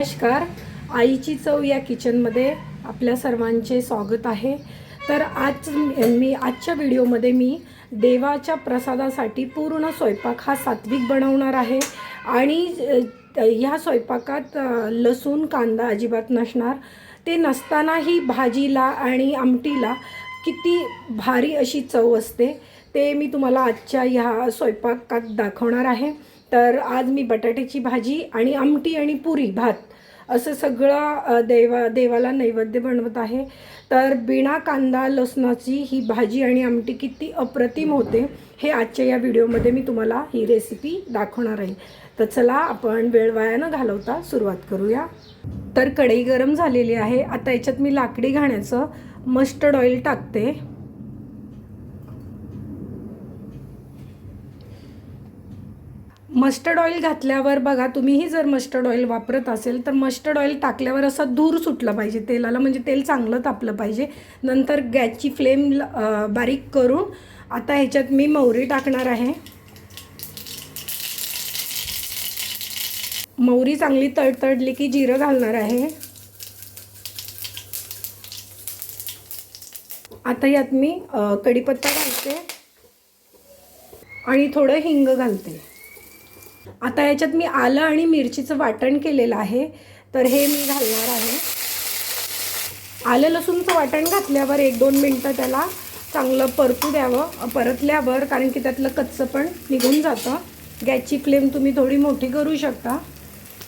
नमस्कार. आईची चव या किचनमध्ये आपल्या सर्वांचे स्वागत आहे. तर आजच्या व्हिडिओमध्ये मी देवाच्या प्रसादासाठी पूर्ण स्वयंपाक हा सात्विक बनवणार आहे. आणि ह्या स्वयंपाकात लसूण कांदा अजिबात नसणार. ते नसतानाही भाजीला आणि आमटीला किती भारी अशी चव असते ते मी तुम्हाला आजच्या ह्या स्वयंपाकात दाखवणार आहे. तर आज मी बटाट्याची भाजी आणि आमटी आणि पुरी भात असं सगळं देवाला नैवेद्य बनवत आहे. तर बिना कांदा लसणाची ही भाजी आणि आमटी किती अप्रतिम होते हे आजच्या या व्हिडिओमध्ये मी तुम्हाला ही रेसिपी दाखवणार आहे. तर चला आपण वेळ वाया न घालवता सुरुवात करूया. तर कढई गरम झालेली आहे. आता याच्यात मी लाकडी घाण्याचं मस्टर्ड ऑइल टाकते. मस्टर्ड ऑइल घातल्यावर बघा, तुम्हीही जर मस्टर्ड ऑइल वापरत असेल तर मस्टर्ड ऑइल टाकल्यावर असा धूर सुटला पाहिजे तेलाला, म्हणजे तेल चांगलं तापलं पाहिजे. नंतर गॅसची फ्लेम बारीक करून आता ह्याच्यात मी मोहरी टाकणार आहे. मोहरी चांगली तडतडली की जिरं घालणार आहे. आता यात मी कढीपत्ता घालते आणि थोडं हिंग घालते. आता याच्यात मी आलं आणि मिरचीचं वाटण केलेलं आहे, तर हे मी घालणार आहे. आलं लसूणचं वाटण घातल्यावर 1-2 मिनटं त्याला चांगलं परतू द्यावं. परतल्यावर कारण की त्यातलं कच्चं पण निघून जातं. गॅसची फ्लेम तुम्ही थोडी मोठी करू शकता.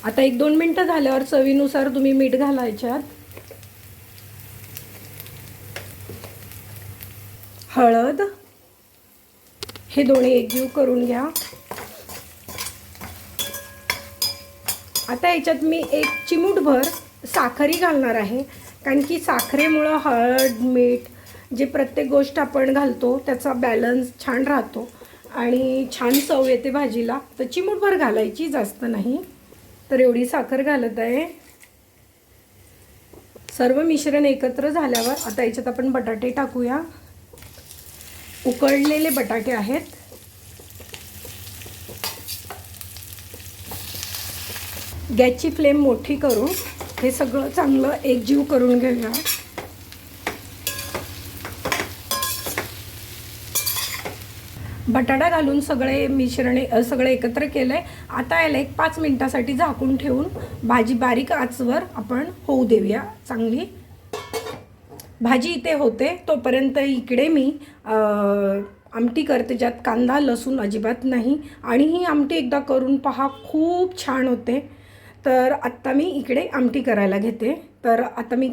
आता 1-2 मिनटं झाल्यावर चवीनुसार तुम्ही मीठ घालायच्यात. हळद, हे दोन्ही एकजीव करून घ्या. आता याच्यात मी 1 चिमूटभर साखरही घालणार आहे, कारण की साखरेमुळं हळद मीठ जे प्रत्येक गोष्ट आपण घालतो त्याचा बॅलन्स छान राहतो आणि छान चव येते भाजीला. तर चिमूटभर घालायची, जास्त नाही. तर एवढी साखर घालत आहे. सर्व मिश्रण एकत्र झाल्यावर आता याच्यात आपण बटाटे टाकूया. उकळलेले बटाटे आहेत. गॅसची फ्लेम मोठी करून हे सगळं चांगलं एकजीव करून घेऊया. बटाटा घालून सगळं एकत्र केलं आहे. आता याला 5 मिनटासाठी झाकून ठेवून भाजी बारीक आचवर आपण होऊ देऊया. चांगली भाजी इथे होते तोपर्यंत इकडे मी आमटी करते, ज्यात कांदा लसूण अजिबात नाही. आणि ही आमटी एकदा करून पहा, खूप छान होते. तर आत्ता मी इकडे आमटी करायला घेते. तर आता मी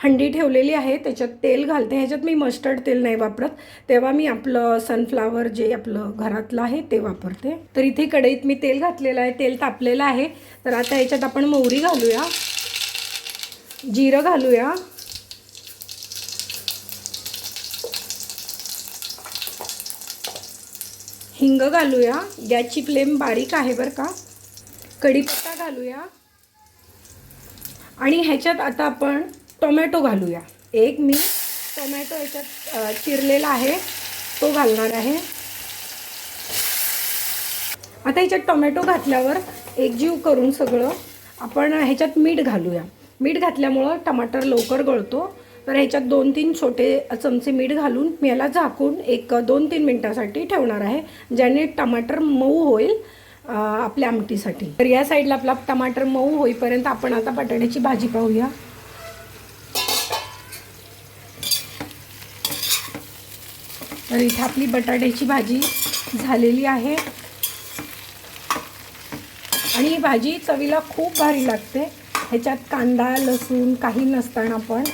हंडी ठेवलेली आहे, त्याच्यात तेल घालते. ह्याच्यात मी मस्टर्ड तेल नाही वापरत, तेव्हा मी आपलं सनफ्लावर जे आपलं घरातलं आहे ते वापरते. तर इथे कढईत मी तेल घातलेलं आहे, तेल तापलेलं आहे. तर आता ह्याच्यात आपण मोहरी घालूया, जिरं घालूया, हिंग घालूया. गॅसची फ्लेम बारीक आहे बरं का. कढीपत्ता घालूया आणि ह्याच्यात आता आपण टोमॅटो घालूया. एक मी टोमॅटो ह्याच्यात चिरलेला आहे तो घालणार आहे. आता ह्याच्यात टोमॅटो घातल्यावर एकजीव करून सगळं आपण ह्याच्यात मीठ घालूया. मीठ घातल्यामुळं टमाटर लवकर गळतो. तर ह्याच्यात 2-3 छोटे चमचे मीठ घालून मी याला झाकून 1-2-3 मिनटासाठी ठेवणार आहे, ज्याने टमाटर मऊ होईल आपल्या आमटीसाठी. तर या साईडला आपला टमाटर मऊ होईपर्यंत आपण आता बटाट्याची भाजी पाहूया. तर इथे आपली बटाट्याची भाजी झालेली आहे आणि ही भाजी चवीला खूप भारी लागते. ह्याच्यात कांदा लसूण काही नसताना पण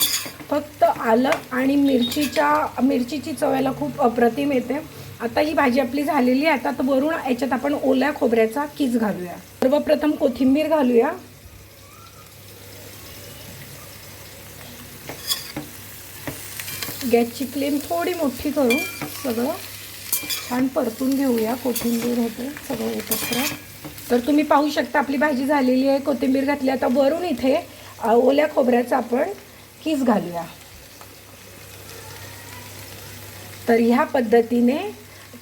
फक्त आलं आणि मिरचीची चव खूप अप्रतिम येते. आता ही भाजी आपली झालेली आहे. आता वरून याच्यात आपण ओल्या खोबऱ्याचा कीस घालूया. सर्वप्रथम कोथिंबीर घालूया. गॅसची फ्लेम थोडी मोठी करून सगळं छान परतून घेऊया. कोथिंबीर होते सगळं एकत्र. तर तुम्ही पाहू शकता आपली भाजी झालेली आहे. कोथिंबीर घातली. आता वरून इथे ओल्या खोबऱ्याचा आपण कीस घालूया. तर ह्या पद्धतीने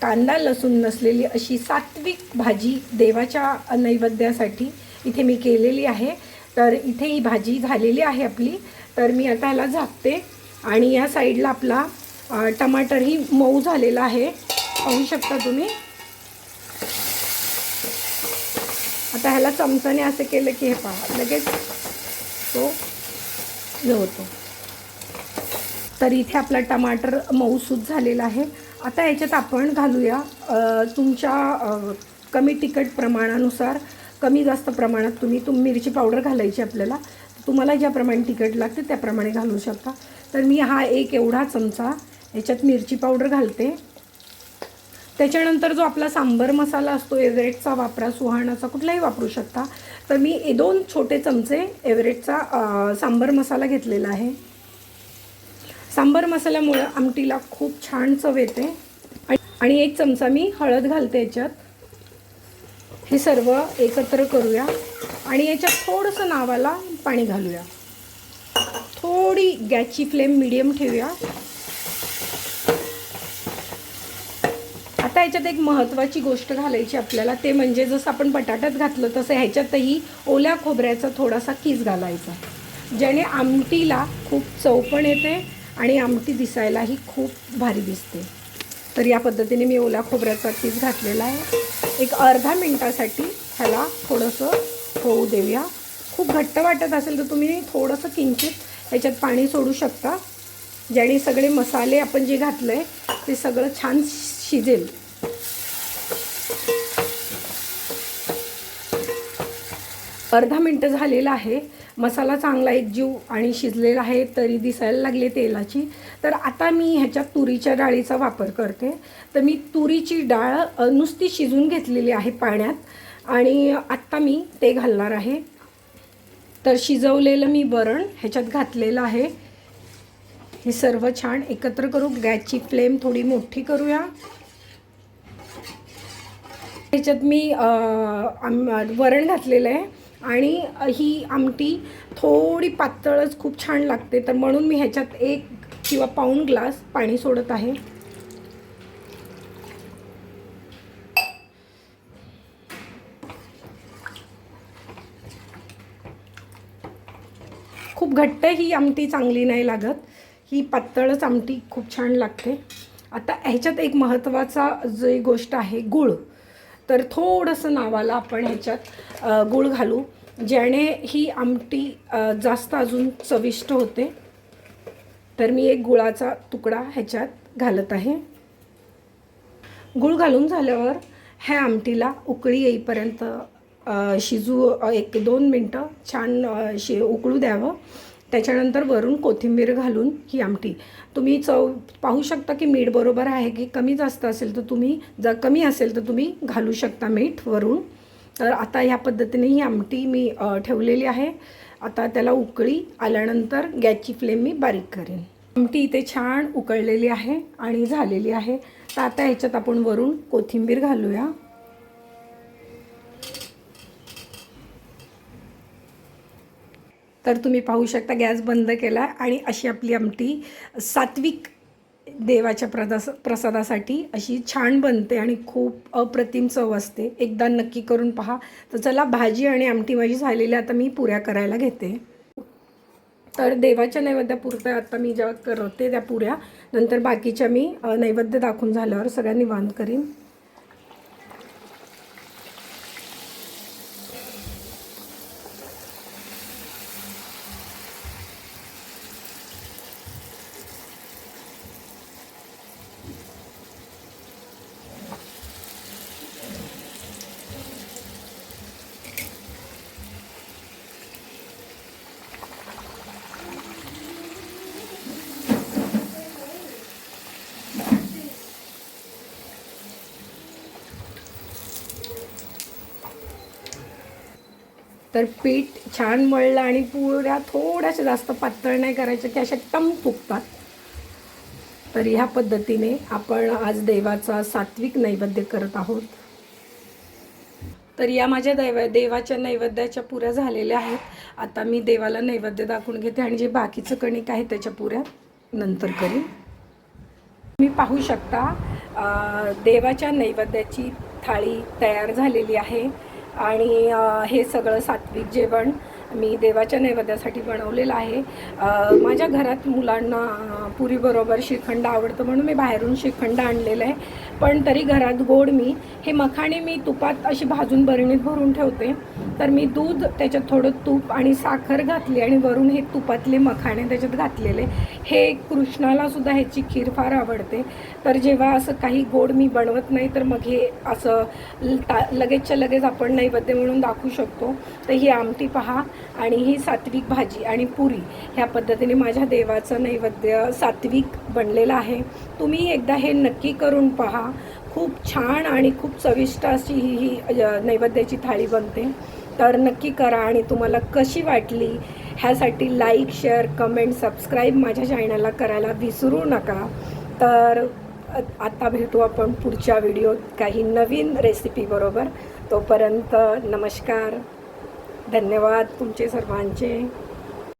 कांदा लसूण नसलेली अशी सात्विक भाजी देवाच्या नैवेद्यासाठी इथे मी केलेली आहे. तर इथे ही भाजी झालेली आहे आपली. तर मी आता ह्याला झाकते आणि या साईडला आपला टमाटरही मऊ झालेला आहे, पाहू शकता तुम्ही. आता ह्याला चमचाने असं केलं की हे पहा लगेच तो हे होतो. तर इथे आपला टमाटर मऊसूद झालेला आहे. आता याच्यात आपण घालूया तुमच्या कमी तिखट प्रमाणानुसार, कमी जास्त प्रमाणात तुम्ही मिरची पावडर घालायची आपल्याला. तुम्हाला ज्याप्रमाणे तिखट लागते त्याप्रमाणे घालू शकता. तर मी हा एक एवढा चमचा याच्यात मिरची पावडर घालते. त्याच्यानंतर जो आपला सांबर मसाला असतो एव्हरेस्टचा वापरा, सुहाणाचा कुठलाही वापरू शकता. तर मी 2 छोटे चमचे एव्हरेस्टचा सांबर मसाला घेतलेला आहे. सांबर मसाल्यामुळे आमटीला खूप छान चव येते. आणि 1 चमचा मी हळद घालते याच्यात. हे सर्व एकत्र करूया आणि याच्यात थोडंसं नावाला पाणी घालूया. थोडी गॅसची फ्लेम मीडियम ठेवूया. आता याच्यात एक महत्त्वाची गोष्ट घालायची आपल्याला, ते म्हणजे जसं आपण बटाट्यात घातलं तसं ह्याच्यातही ओल्या खोबऱ्याचा थोडासा किस घालायचा, ज्याने आमटीला खूप चव पण येते आणि आमटी दिसायलाही खूप भारी दिसते. तर या पद्धतीने मी ओल्या खोबऱ्याचा किस घातलेला आहे. एक अर्धा मिनटासाठी ह्याला थोडंसं होऊ देऊया. खूप घट्ट वाटत असेल तर तुम्ही थोडंसं किंचित ह्याच्यात पाणी सोडू शकता, ज्याने सगळे मसाले आपण जे घातले ते सगळं छान शिजेल. अर्धा मिनटं झालेला आहे. मसाला चांगला एकजीव आणि शिजलेला आहे, तरी दिसायला लागले तेलाची. तर आता मी ह्याच्यात तुरीच्या डाळीचा वापर करते. तर मी तुरीची डाळ नुसती शिजून घेतलेली आहे पाण्यात आणि आत्ता मी ते घालणार आहे. तर शिजवलेलं मी वरण ह्याच्यात घातलेलं आहे. हे सर्व छान एकत्र करू. गॅसची फ्लेम थोडी मोठी करूया. ह्याच्यात मी वरण घातलेलं आहे आणि ही आमटी थोडी पातळच खूप छान लागते. तर म्हणून मी ह्याच्यात 1 किंवा पाऊण ग्लास पाणी सोडत आहे. खूप घट्ट ही आमटी चांगली नाही लागत, ही पातळच आमटी खूप छान लागते. आता ह्याच्यात एक महत्त्वाचा जी गोष्ट आहे गूळ. तर थोडंसं नावाला आपण ह्याच्यात गूळ घालू, ज्याने ही आमटी जास्त अजून चविष्ट होते. तर मी एक गुळाचा तुकडा ह्याच्यात घालत आहे. गूळ घालून झाल्यावर ह्या आमटीला उकळी येईपर्यंत शिजू 1-2 मिनटं छान उकळू द्यावं. त्याच्यानंतर वरून कोथिंबीर घालून ही आमटी तुम्ही चव पाहू शकता की मीठ बरोबर आहे की कमी जास्त असेल तर तुम्ही, जर कमी असेल तर तुम्ही घालू शकता मीठ वरून. तर आता ह्या पद्धतीने ही आमटी मी ठेवलेली आहे. आता त्याला उकळी आल्यानंतर गॅसची फ्लेम मी बारीक करेन. आमटी इथे छान उकळलेली आहे आणि झालेली आहे. तर आता ह्याच्यात आपण वरून कोथिंबीर घालूया. तर तुम्ही पाहू शकता गॅस बंद केला आणि अशी आपली आमटी सात्विक देवाच्या प्रसादासाठी अशी छान बनते आणि खूप अप्रतिम चव असते. एकदा नक्की करून पहा. तर चला, भाजी आणि आमटी माझी झालेली, आता मी पुऱ्या करायला घेते. तर देवाच्या नैवेद्यापुरत्या आता मी जेव्हा करते त्या पुऱ्या, नंतर बाकीच्या मी नैवेद्य दाखवून झाल्यावर सगळ्या निवांत करीन. तर पीठ छान मळलं आणि पुऱ्या थोड्याशा जास्त पातळ नाही करायच्या की अशा टम फुगतात. तर ह्या पद्धतीने आपण आज देवाचा सात्विक नैवेद्य करत आहोत. तर या माझ्या देवाच्या नैवेद्याच्या पुऱ्या झालेल्या आहेत. आता मी देवाला नैवेद्य दाखवून घेते आणि जे बाकीचं कणिक आहे त्याच्या पुऱ्या नंतर करीन. मी पाहू शकता देवाच्या नैवेद्याची थाळी तयार झालेली आहे आणि हे सगळं सात्विक जेवण मी देवाच्या नैवेद्यासाठी बनवलेलं आहे. माझ्या घरात मुलांना पुरीबरोबर श्रीखंड आवडतं म्हणून मी बाहेरून श्रीखंड आणलेलं आहे. पण तरी घरात गोड हे मखाणे मी तुपात अशी भाजून बरणीत भरून ठेवते. तर मी दूध, त्याच्यात थोडं तूप आणि साखर घातली आणि वरून हे तुपातले मखाणे त्याच्यात घातलेले. हे कृष्णाला सुद्धा ह्याची खीर फार आवडते. तर जेव्हा असं काही गोड मी बनवत नाही तर मग हे असं लगेचच्या लगेच आपण नैवेद्य म्हणून दाखवू शकतो. तर ही आमटी पहा आणि ही सात्विक भाजी आणि पुरी, ह्या पद्धतीने माझ्या देवाचं नैवेद्य सात्विक बनलेलं आहे. तुम्ही एकदा हे नक्की करून पहा. खूप छान आणि खूप चविष्ट अशी ही नैवेद्याची थाळी बनते. तर नक्की करा आणि तुम्हाला कशी वाटली ह्यासाठी लाईक, शेअर, कमेंट, सबस्क्राईब माझ्या चॅनलला करायला विसरू नका. तर आता भेटू आपण पुढच्या व्हिडिओत काही नवीन रेसिपीबरोबर. तोपर्यंत नमस्कार, धन्यवाद तुमचे सर्वांचे.